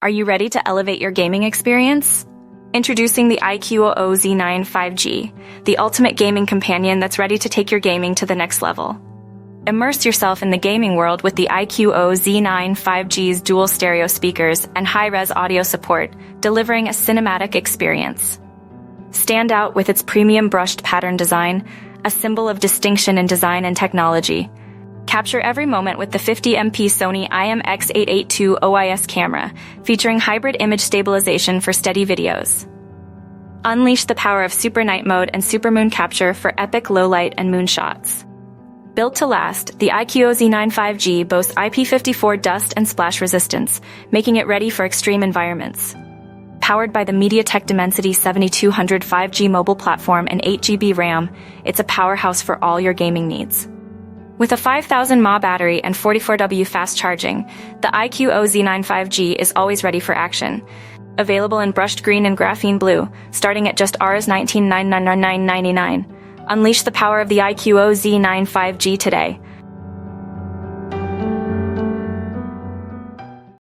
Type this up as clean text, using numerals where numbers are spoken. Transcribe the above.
Are you ready to elevate your gaming experience? Introducing the iQOO Z9 5G, the ultimate gaming companion that's ready to take your gaming to the next level. Immerse yourself in the gaming world with the iQOO Z9 5G's dual stereo speakers and high-res audio support, delivering a cinematic experience. Stand out with its premium brushed pattern design, a symbol of distinction in design and technology. Capture every moment with the 50MP Sony IMX882 OIS camera, featuring hybrid image stabilization for steady videos. Unleash the power of Super Night Mode and Supermoon Capture for epic low-light and moonshots. Built to last, the iQOO Z9 5G boasts IP54 dust and splash resistance, making it ready for extreme environments. Powered by the MediaTek Dimensity 7200 5G mobile platform and 8GB RAM, it's a powerhouse for all your gaming needs. With a 5000 mAh battery and 44W fast charging, the iQOO Z9 5G is always ready for action. Available in brushed green and graphene blue, starting at just Rs 19,999.99. Unleash the power of the iQOO Z9 5G today.